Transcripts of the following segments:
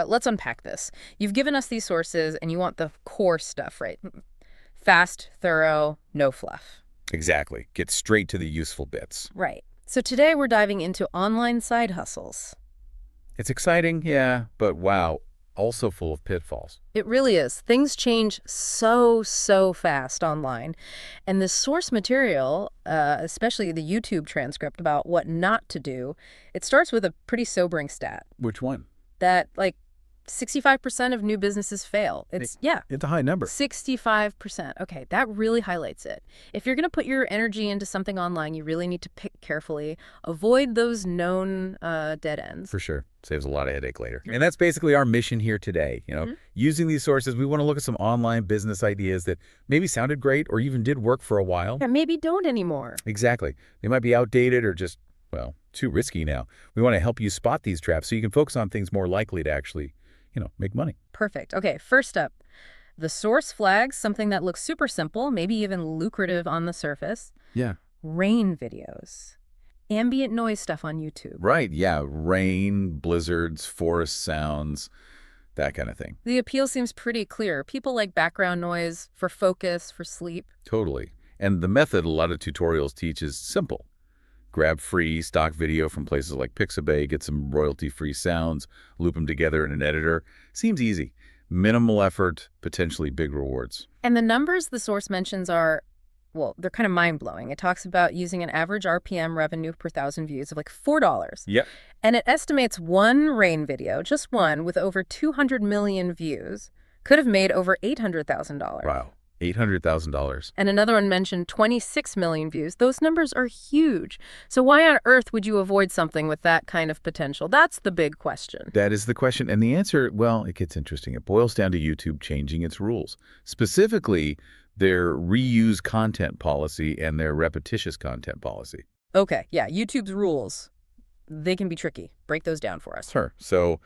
Let's unpack this. You've given us these sources and you want the core stuff, right? Fast, thorough, no fluff. Exactly. Get straight to the useful bits. Right. So today we're diving into online side hustles. It's exciting, yeah, but wow, also full of pitfalls. It really is. Things change so fast online. And the source material, especially the YouTube transcript about what not to do, it starts with a pretty sobering stat Which one? that, 65% of new businesses fail. It's a high number. 65%. Okay, that really highlights it. If you're going to put your energy into something online, you really need to pick carefully. Avoid those known dead ends. For sure. Saves a lot of headache later. And that's basically our mission here today. Using these sources, we want to look at some online business ideas that maybe sounded great or even did work for a while. Yeah, maybe don't anymore. Exactly. They might be outdated or just, well, too risky now. We want to help you spot these traps so you can focus on things more likely to actually make money. Perfect. Okay, first up, the source flags something that looks super simple, maybe even lucrative on the surface. Yeah. Rain videos. Ambient noise stuff on YouTube. Right, yeah. Rain, blizzards, forest sounds, that kind of thing. The appeal seems pretty clear. People like background noise for focus, for sleep. Totally. And the method a lot of tutorials teach is simple. Grab free stock video from places like Pixabay, get some royalty-free sounds, loop them together in an editor. Seems easy. Minimal effort, potentially big rewards. And the numbers the source mentions are, well, they're kind of mind-blowing. It talks about using an average RPM revenue per 1,000 views of $4. Yep. And it estimates one rain video, just one, with over 200 million views, could have made over $800,000. Wow. $800,000. And another one mentioned 26 million views. Those numbers are huge. So why on earth would you avoid something with that kind of potential? That's the big question. That is the question. And the answer, well, it gets interesting. It boils down to YouTube changing its rules. Specifically, their reuse content policy and their repetitious content policy. Okay, yeah, YouTube's rules. They can be tricky. Break those down for us. Sure. So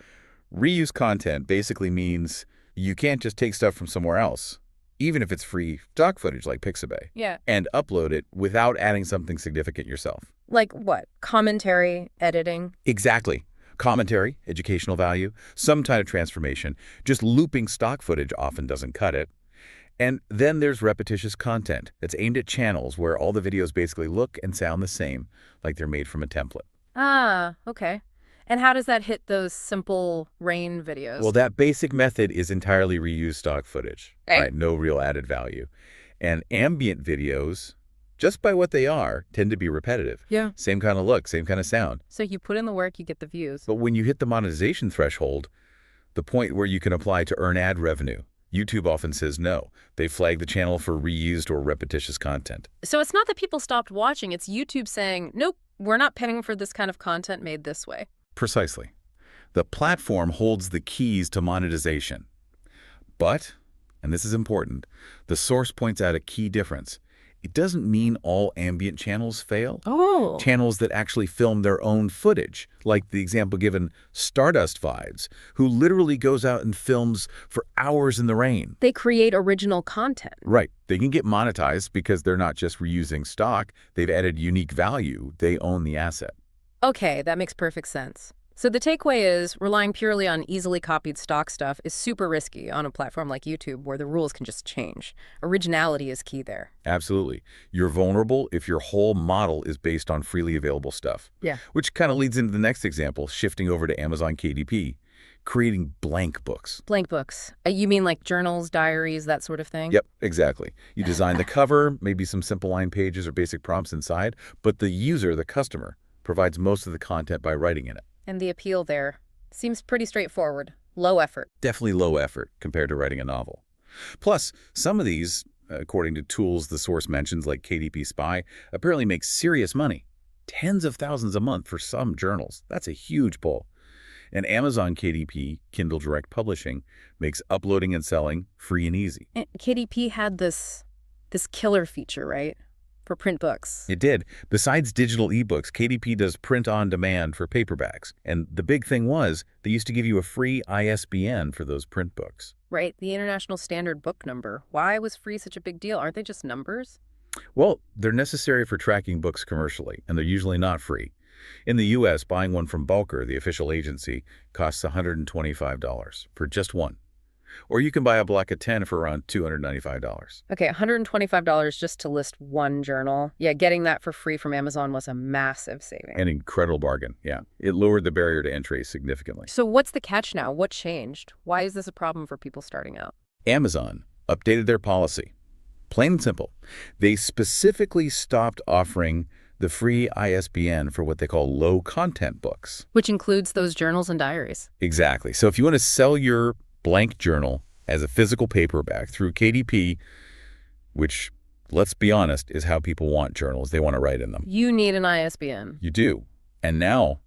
reuse content basically means you can't just take stuff from somewhere else, even if it's free stock footage like Pixabay, and upload it without adding something significant yourself. Like what? Commentary, editing? Exactly. Commentary, educational value, some kind of transformation. Just looping stock footage often doesn't cut it. And then there's repetitious content that's aimed at channels where all the videos basically look and sound the same, like they're made from a template. Ah, okay. And how does that hit those simple rain videos? Well, that basic method is entirely reused stock footage, right? No real added value. And ambient videos, just by what they are, tend to be repetitive. Yeah. Same kind of look, same kind of sound. So you put in the work, you get the views. But when you hit the monetization threshold, the point where you can apply to earn ad revenue, YouTube often says no. They flag the channel for reused or repetitious content. So it's not that people stopped watching, it's YouTube saying, nope, we're not paying for this kind of content made this way. Precisely. The platform holds the keys to monetization. But, and this is important, the source points out a key difference. It doesn't mean all ambient channels fail. Oh. Channels that actually film their own footage, like the example given Stardust Vibes, who literally goes out and films for hours in the rain. They create original content. Right. They can get monetized because they're not just reusing stock. They've added unique value. They own the asset. Okay, that makes perfect sense. So the takeaway is relying purely on easily copied stock stuff is super risky on a platform like YouTube where the rules can just change. Originality is key there. Absolutely. You're vulnerable if your whole model is based on freely available stuff. Yeah. Which kind of leads into the next example, shifting over to Amazon KDP, creating blank books. Blank books. You mean like journals, diaries, that sort of thing? Yep, exactly. You design the cover, maybe some simple line pages or basic prompts inside, but the user, the customer, provides most of the content by writing in it. And the appeal there seems pretty straightforward. Low effort. Definitely low effort compared to writing a novel. Plus, some of these, according to tools the source mentions like KDP Spy, apparently make serious money. Tens of thousands a month for some journals. That's a huge pull. And Amazon KDP, Kindle Direct Publishing, makes uploading and selling free and easy. And KDP had this killer feature, right? For print books. It did. Besides digital ebooks, KDP does print on demand for paperbacks. And the big thing was they used to give you a free ISBN for those print books. Right, the International Standard Book Number. Why was free such a big deal? Aren't they just numbers? Well, they're necessary for tracking books commercially, and they're usually not free. In the U.S., buying one from Bulker, the official agency, costs $125 for just one. Or you can buy a block of 10 for around $295. Okay, $125 just to list one journal. Yeah, getting that for free from Amazon was a massive saving. An incredible bargain, yeah. It lowered the barrier to entry significantly. So what's the catch now? What changed? Why is this a problem for people starting out? Amazon updated their policy. Plain and simple. They specifically stopped offering the free ISBN for what they call low-content books. Which includes those journals and diaries. Exactly. So if you want to sell your blank journal as a physical paperback through KDP, which, let's be honest, is how people want journals. They want to write in them. You need an ISBN. You do. And now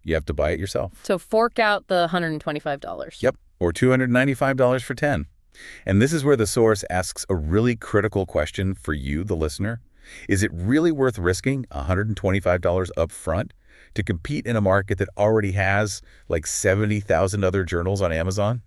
you have to buy it yourself. So fork out the $125. Yep. Or $295 for 10. And this is where the source asks a really critical question for you, the listener. Is it really worth risking $125 up front to compete in a market that already has like 70,000 other journals on Amazon?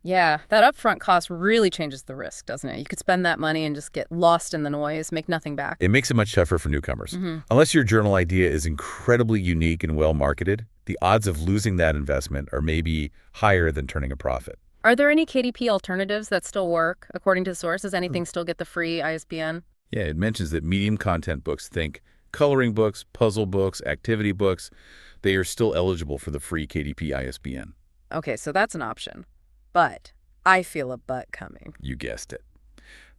Yeah, that upfront cost really changes the risk, doesn't it? You could spend that money and just get lost in the noise, make nothing back. It makes it much tougher for newcomers. Unless your journal idea is incredibly unique and well marketed, the odds of losing that investment are maybe higher than turning a profit. Are there any KDP alternatives that still work? According to the source, does anything still get the free ISBN? Yeah, it mentions that medium content books, think coloring books, puzzle books, activity books, they are still eligible for the free KDP ISBN. Okay, so that's an option. But I feel a but coming. You guessed it.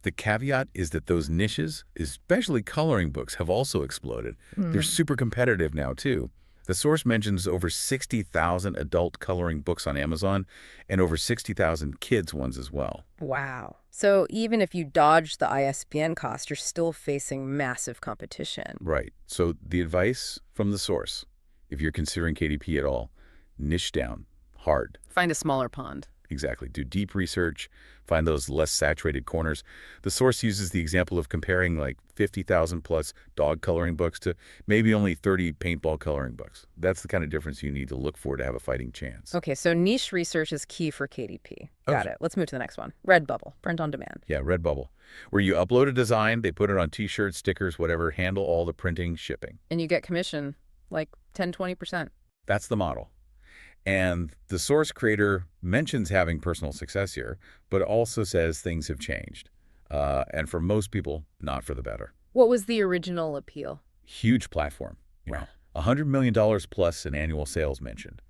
The caveat is that those niches, especially coloring books, have also exploded. They're super competitive now, too. The source mentions over 60,000 adult coloring books on Amazon and over 60,000 kids ones as well. Wow. So even if you dodge the ISBN cost, you're still facing massive competition. Right. So the advice from the source, if you're considering KDP at all, niche down, hard. Find a smaller pond. Exactly. Do deep research, find those less saturated corners. The source uses the example of comparing like 50,000 plus dog coloring books to maybe only 30 paintball coloring books. That's the kind of difference you need to look for to have a fighting chance. Okay, so niche research is key for KDP. Got it. Let's move to the next one. Redbubble, print on demand. Yeah, Redbubble, where you upload a design, they put it on T-shirts, stickers, whatever, handle all the printing, shipping. And you get commission, like 10, 20%. That's the model. And the source creator mentions having personal success here, but also says things have changed. And for most people, not for the better. What was the original appeal? Huge platform. $100 million plus in annual sales mentioned.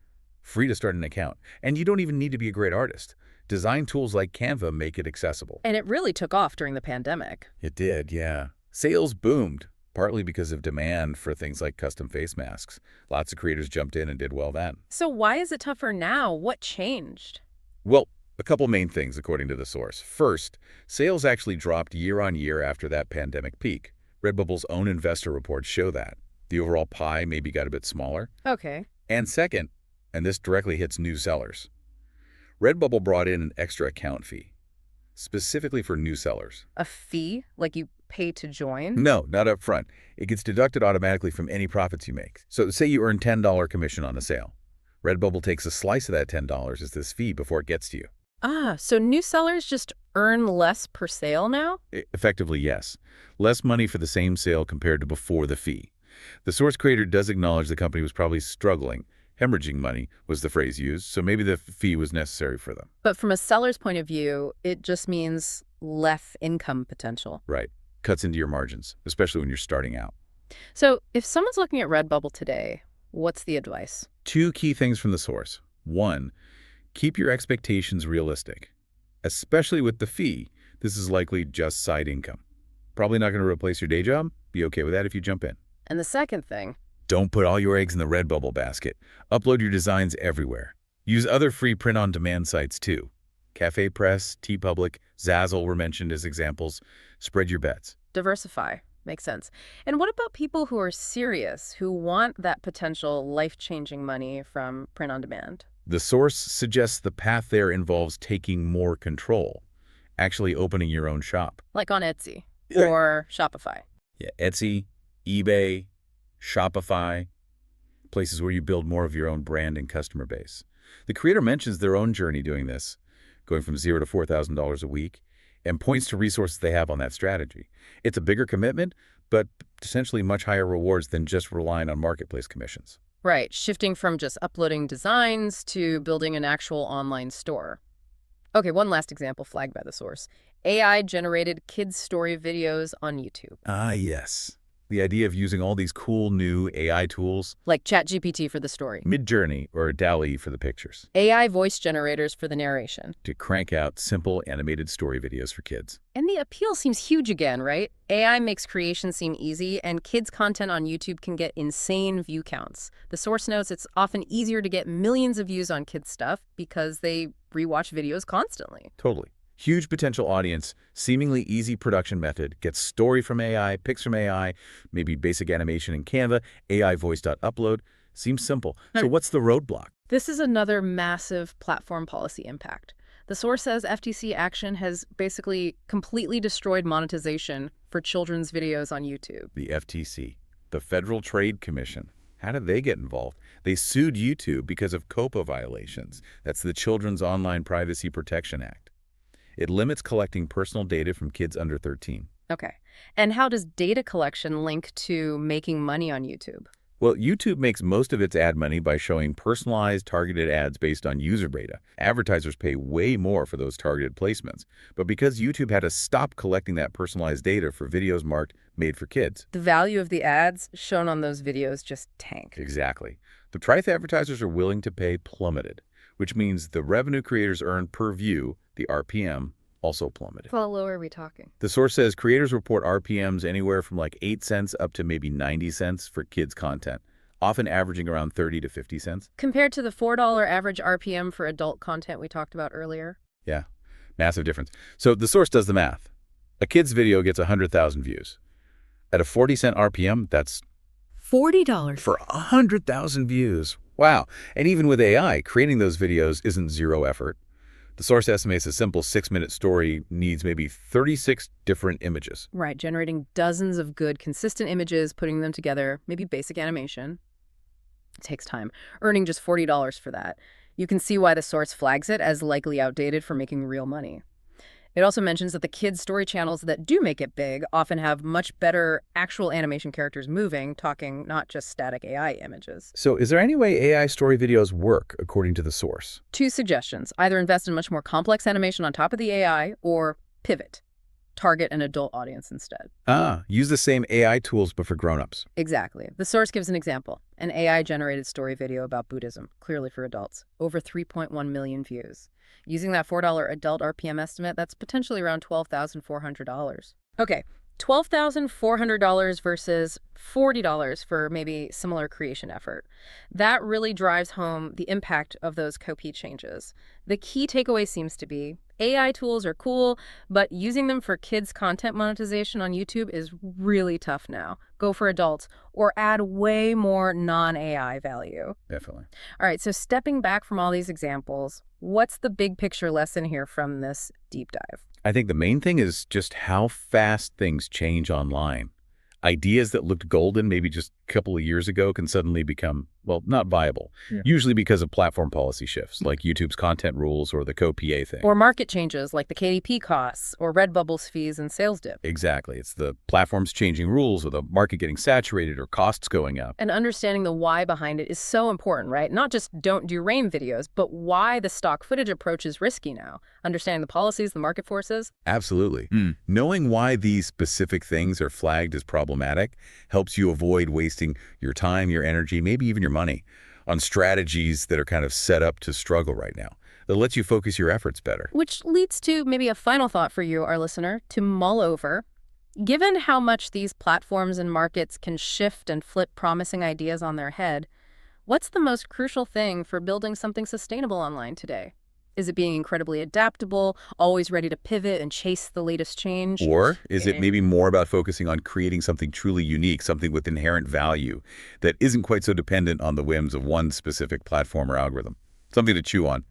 Free to start an account. And you don't even need to be a great artist. Design tools like Canva make it accessible. And it really took off during the pandemic. It did, yeah. Sales boomed, partly because of demand for things like custom face masks. Lots of creators jumped in and did well then. So why is it tougher now? What changed? Well, a couple main things, according to the source. First, sales actually dropped year on year after that pandemic peak. Redbubble's own investor reports show that. The overall pie maybe got a bit smaller. Okay. And second, and this directly hits new sellers, Redbubble brought in an extra account fee, specifically for new sellers. A fee? Like you pay to join? No, not up front. It gets deducted automatically from any profits you make. So say you earn $10 commission on a sale. Redbubble takes a slice of that $10 as this fee before it gets to you. Ah, so new sellers just earn less per sale now? Effectively, yes. Less money for the same sale compared to before the fee. The source creator does acknowledge the company was probably struggling. Hemorrhaging money was the phrase used, so maybe the fee was necessary for them. But from a seller's point of view, it just means less income potential. Right. Cuts into your margins, especially when you're starting out. So if someone's looking at Redbubble today, what's the advice? Two key things from the source. One, keep your expectations realistic. Especially with the fee, this is likely just side income. Probably not going to replace your day job. Be okay with that if you jump in. And the second thing? Don't put all your eggs in the Redbubble basket. Upload your designs everywhere. Use other free print-on-demand sites too. Cafe Press, TeePublic, Zazzle were mentioned as examples. Spread your bets. Diversify. Makes sense. And what about people who are serious, who want that potential life-changing money from print on demand? The source suggests the path there involves taking more control, actually opening your own shop. Like on Etsy or Shopify. Yeah, Etsy, eBay, Shopify, places where you build more of your own brand and customer base. The creator mentions their own journey doing this, going from $0 to $4,000 a week, and points to resources they have on that strategy. It's a bigger commitment, but potentially much higher rewards than just relying on marketplace commissions. Right, shifting from just uploading designs to building an actual online store. Okay, one last example flagged by the source. AI-generated kids' story videos on YouTube. Ah, yes. The idea of using all these cool new AI tools, Like ChatGPT for the story. Midjourney or DALL-E for the pictures, AI voice generators for the narration. to crank out simple animated story videos for kids. And the appeal seems huge again, right? AI makes creation seem easy, and kids' content on YouTube can get insane view counts. The source notes it's often easier to get millions of views on kids' stuff because they rewatch videos constantly. Totally. Huge potential audience, seemingly easy production method, gets story from AI, pics from AI, maybe basic animation in Canva, AI voice.upload. Seems simple. So what's the roadblock? This is another massive platform policy impact. The source says FTC action has basically completely destroyed monetization for children's videos on YouTube. The FTC, the Federal Trade Commission. How did they get involved? They sued YouTube because of COPPA violations. That's the Children's Online Privacy Protection Act. It limits collecting personal data from kids under 13. Okay. And how does data collection link to making money on YouTube? Well, YouTube makes most of its ad money by showing personalized, targeted ads based on user data. Advertisers pay way more for those targeted placements. But because YouTube had to stop collecting that personalized data for videos marked made for kids. The value of the ads shown on those videos just tank. Exactly. The price advertisers are willing to pay plummeted, which means the revenue creators earn per view, the RPM, also plummeted. How low are we talking? The source says creators report RPMs anywhere from like 8 cents up to maybe 90 cents for kids' content, often averaging around 30 to 50 cents. Compared to the $4 average RPM for adult content we talked about earlier? Yeah, massive difference. So the source does the math. A kid's video gets 100,000 views. At a 40-cent RPM, that's $40 for 100,000 views. Wow. And even with AI, creating those videos isn't zero effort. The source estimates a simple 6-minute story needs maybe 36 different images. Right, generating dozens of good, consistent images, putting them together, maybe basic animation. It takes time. Earning just $40 for that. You can see why the source flags it as likely outdated for making real money. It also mentions that the kids' story channels that do make it big often have much better actual animation characters moving, talking not just static AI images. So is there any way AI story videos work, according to the source? 2 suggestions. Either invest in much more complex animation on top of the AI, or pivot. Target an adult audience instead. Use the same AI tools but for grown-ups. Exactly. The source gives an example. An AI-generated story video about Buddhism, clearly for adults. Over 3.1 million views. Using that $4 adult RPM estimate, that's potentially around $12,400. Okay, $12,400 versus $40 for maybe similar creation effort. That really drives home the impact of those COPPA changes. The key takeaway seems to be AI tools are cool, but using them for kids' content monetization on YouTube is really tough now. Go for adults or add way more non-AI value. Definitely. All right, so stepping back from all these examples, what's the big picture lesson here from this deep dive? I think the main thing is just how fast things change online. Ideas that looked golden maybe just a couple of years ago can suddenly become, well, not viable, usually because of platform policy shifts, like YouTube's content rules or the COPPA thing. Or market changes like the KDP costs or Redbubble's fees and sales dip. Exactly. It's the platforms changing rules or the market getting saturated or costs going up. And understanding the why behind it is so important, right? Not just don't do rain videos, but why the stock footage approach is risky now. Understanding the policies, the market forces. Absolutely. Knowing why these specific things are flagged as problematic helps you avoid wasting your time, your energy, maybe even your money on strategies that are kind of set up to struggle right now. That lets you focus your efforts better. Which leads to maybe a final thought for you, our listener, to mull over. Given how much these platforms and markets can shift and flip promising ideas on their head, what's the most crucial thing for building something sustainable online today? Is it being incredibly adaptable, always ready to pivot and chase the latest change? Or is it maybe more about focusing on creating something truly unique, something with inherent value that isn't quite so dependent on the whims of one specific platform or algorithm? Something to chew on.